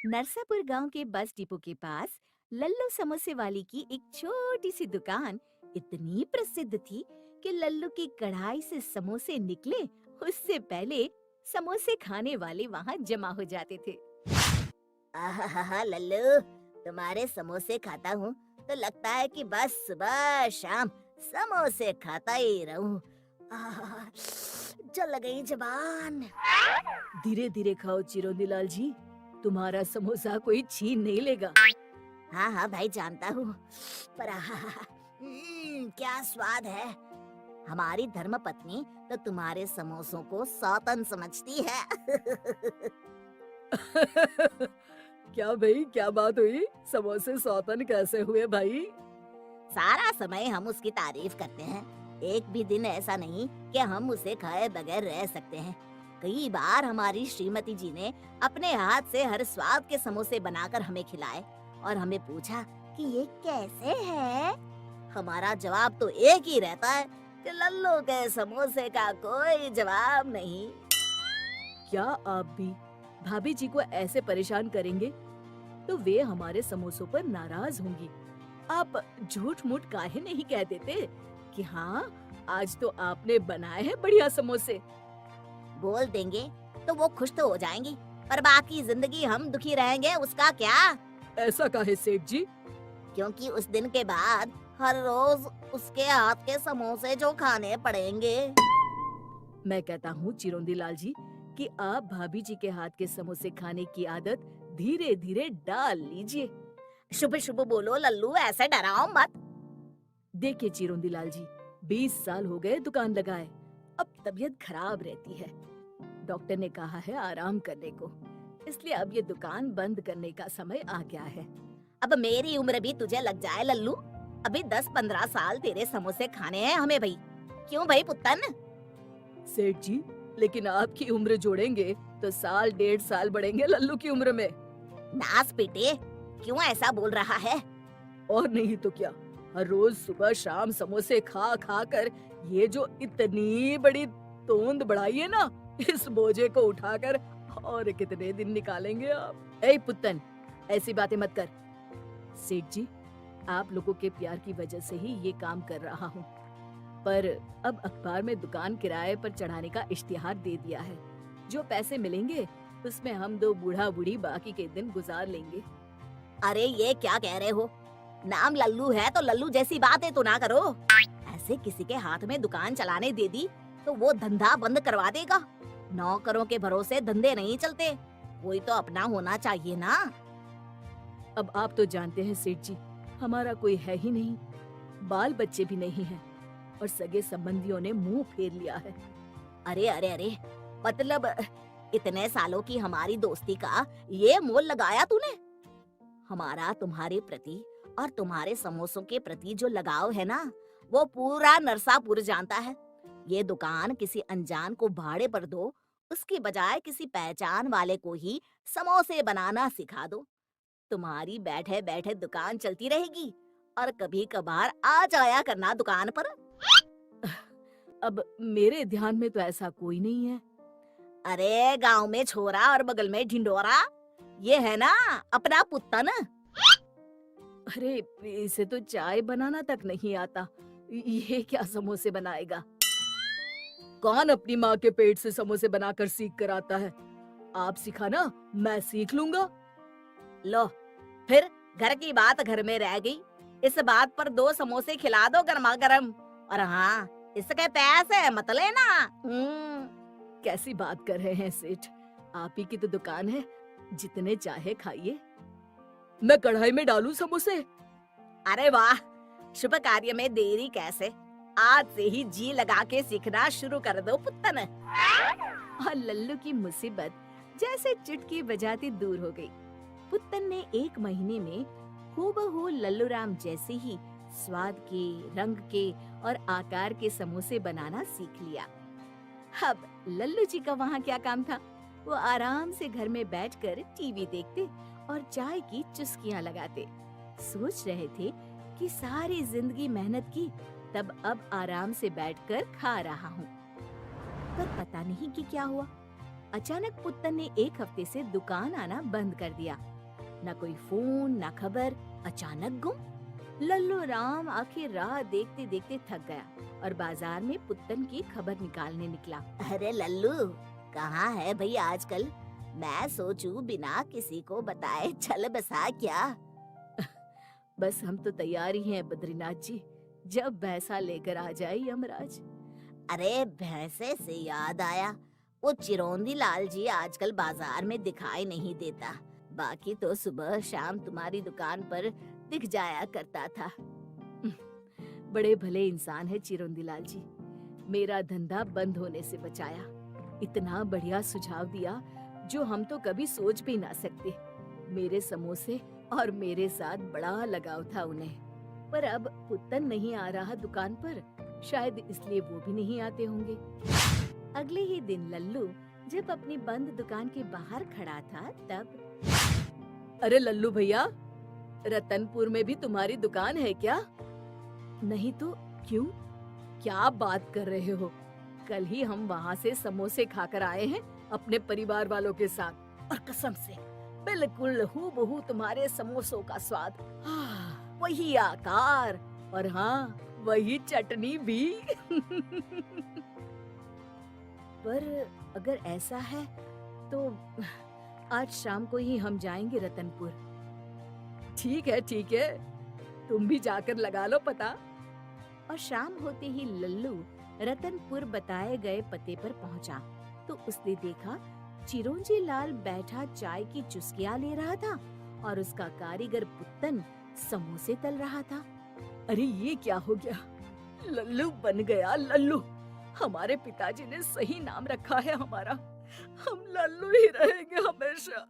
नरसापुर गांव के bus depot के पास लल्लू समोसे वाली की एक छोटी सी दुकान इतनी प्रसिद्ध थी कि लल्लू की कढ़ाई से समोसे निकले उससे पहले समोसे खाने वाले वहां जमा हो जाते थे। आहा लल्लू, तुम्हारे समोसे खाता हूँ तो लगता है कि बस सुबह शाम समोसे खाता ही रहूं। आहा, जल गई जबान। धीरे धीरे खाओ चिरोनी लाल जी, तुम्हारा समोसा कोई छीन नहीं लेगा। हाँ हाँ भाई, जानता हूँ, पर आहा, क्या स्वाद है। हमारी धर्म पत्नी तो तुम्हारे समोसों को सौतन समझती है। क्या भाई, क्या बात हुई? समोसे सौतन कैसे हुए भाई? सारा समय हम उसकी तारीफ करते हैं। एक भी दिन ऐसा नहीं कि हम उसे खाए बगैर रह सकते हैं। कई बार हमारी श्रीमती जी ने अपने हाथ से हर स्वाद के समोसे बनाकर हमें खिलाए और हमें पूछा कि ये कैसे है। हमारा जवाब तो एक ही रहता है कि लल्लू के समोसे का कोई जवाब नहीं। क्या आप भी भाभी जी को ऐसे परेशान करेंगे तो वे हमारे समोसों पर नाराज होंगी। आप झूठ मूठ काहे नहीं कह देते कि हाँ, आज तो आपने बनाए हैं बढ़िया समोसे। बोल देंगे तो वो खुश तो हो जाएंगी, पर बाकी जिंदगी हम दुखी रहेंगे उसका क्या। ऐसा काहे सेठ जी? क्योंकि उस दिन के बाद हर रोज उसके हाथ के समोसे जो खाने पड़ेंगे। मैं कहता हूँ चिरोंदी लाल जी कि आप भाभी जी के हाथ के समोसे खाने की आदत धीरे धीरे डाल लीजिए। शुभ शुभ बोलो लल्लू, ऐसे डराओ मत। देखिए चिरोंदी लाल जी, 20 साल हो गए दुकान लगाए, अब तबीयत खराब रहती है। डॉक्टर ने कहा है आराम करने को, इसलिए अब ये दुकान बंद करने का समय आ गया है। अब मेरी उम्र भी तुझे लग जाए लल्लू। अभी 10-15 साल तेरे समोसे खाने हैं हमें भाई। क्यों भाई पुत्तन? सेठ जी, लेकिन आपकी उम्र जोड़ेंगे तो साल 1.5 साल बढ़ेंगे लल्लू की उम्र में। नास बेटे, क्यों ऐसा बोल रहा है? और नहीं तो क्या, हर रोज सुबह शाम समोसे खा खा कर ये जो इतनी बड़ी तोंद बढ़ाई है ना, इस बोझे को उठाकर और कितने दिन निकालेंगे आप? ए पुत्तन, ऐसी बातें मत कर। सेठ जी, आप लोगों के प्यार की वजह से ही ये काम कर रहा हूँ, पर अब अखबार में दुकान किराए पर चढ़ाने का इश्तिहार दे दिया है। जो पैसे मिलेंगे उसमें हम दो बूढ़ा बूढ़ी बाकी के दिन गुजार लेंगे। अरे ये क्या कह रहे हो? नाम लल्लू है तो लल्लू जैसी बातें तो ना करो। ऐसे किसी के हाथ में दुकान चलाने दे दी तो वो धंधा बंद करवा देगा। नौकरों के भरोसे धंधे नहीं चलते, कोई तो अपना होना चाहिए ना। अब आप तो जानते हैं सेठ जी, हमारा कोई है ही नहीं, बाल बच्चे भी नहीं हैं और सगे संबंधियों ने मुंह फेर लिया है। अरे अरे अरे, मतलब इतने सालों की हमारी दोस्ती का ये मोल लगाया तूने? हमारा तुम्हारे प्रति और तुम्हारे समोसों के प्रति जो लगाव है ना, वो पूरा नरसापुर जानता है। ये दुकान किसी अनजान को भाड़े पर दो, उसकी बजाय किसी पहचान वाले को ही समोसे बनाना सिखा दो। तुम्हारी बैठे बैठे दुकान चलती रहेगी और कभी कभार आ जाया करना दुकान पर। अब मेरे ध्यान में तो ऐसा कोई नहीं है। अरे गांव में छोरा और बगल में ढिंडोरा, ये है ना अपना पुत्तन। अरे, इसे तो चाय बनाना तक नहीं आता, ये क्या समोसे बनाएगा? कौन अपनी माँ के पेट से समोसे बनाकर सीख कर आता है? आप सिखाना, मैं सीख लूंगा। लो, फिर घर की बात घर में रह गई। इस बात पर 2 समोसे खिला दो गरमा गरम। और हाँ, इसके पैसे मत लेना। कैसी बात कर रहे हैं सेठ, आप ही की तो दुकान है, जितने चाहे खाइए। मैं कढ़ाई में डालूं समोसे? अरे वाह, शुभ कार्य में देरी कैसे। आज से ही जी लगा के सीखना शुरू कर दो पुत्तन। और लल्लू की मुसीबत जैसे चुटकी बजाती दूर हो गई। पुत्तन ने 1 महीने में हूबहू लल्लू राम जैसे ही स्वाद के, रंग के और आकार के समोसे बनाना सीख लिया। अब लल्लू जी का वहाँ क्या काम था? वो आराम से घर में बैठकर टीवी देखते और चाय की चुस्कियां लगाते। सोच रहे थे कि सारी जिंदगी मेहनत की, तब अब आराम से बैठकर खा रहा हूँ। पर पता नहीं कि क्या हुआ, अचानक पुत्तन ने 1 हफ्ते से दुकान आना बंद कर दिया ना कोई फोन ना खबर, अचानक गुम। लल्लू राम आखिर राह देखते देखते थक गया और बाजार में पुत्तन की खबर निकालने निकला। अरे लल्लू, कहाँ है भई आजकल? मैं सोचूं बिना किसी को बताए चल बसा क्या? बस हम तो तैयार ही हैं बद्रीनाथ जी, जब भैंसा लेकर आ जाए यमराज। अरे भैंसे से याद आया, वो चिरौंदी लाल जी आजकल बाजार में दिखाई नहीं देता। बाकी तो सुबह शाम तुम्हारी दुकान पर दिख जाया करता था। बड़े भले इंसान है चिरौंदीलाल जी, मेरा धंधा बंद होने से बचाया। इतना बढ़िया सुझाव दिया जो हम तो कभी सोच भी ना सकते। मेरे समोसे और मेरे साथ बड़ा लगाव था उन्हें, पर अब पुत्तन नहीं आ रहा दुकान पर, शायद इसलिए वो भी नहीं आते होंगे। अगले ही दिन लल्लू जब अपनी बंद दुकान के बाहर खड़ा था तब, अरे लल्लू भैया, रतनपुर में भी तुम्हारी दुकान है क्या? नहीं तो क्यों? क्या बात कर रहे हो? कल ही हम वहाँ से समोसे खाकर आए हैं अपने परिवार वालों के साथ, और कसम से बिल्कुल हूबहू तुम्हारे समोसों का स्वाद। वही आकार और हाँ, वही चटनी भी। पर अगर ऐसा है तो आज शाम को ही हम जाएंगे रतनपुर। ठीक है, तुम भी जाकर लगा लो पता। और शाम होते ही लल्लू रतनपुर बताए गए पते पर पहुंचा तो उसने देखा चिरौंजी लाल बैठा चाय की चुस्कियां ले रहा था और उसका कारीगर पुत्तन समोसे तल रहा था। अरे ये क्या हो गया? लल्लू बन गया लल्लू। हमारे पिताजी ने सही नाम रखा है हमारा। हम लल्लू ही रहेंगे हमेशा।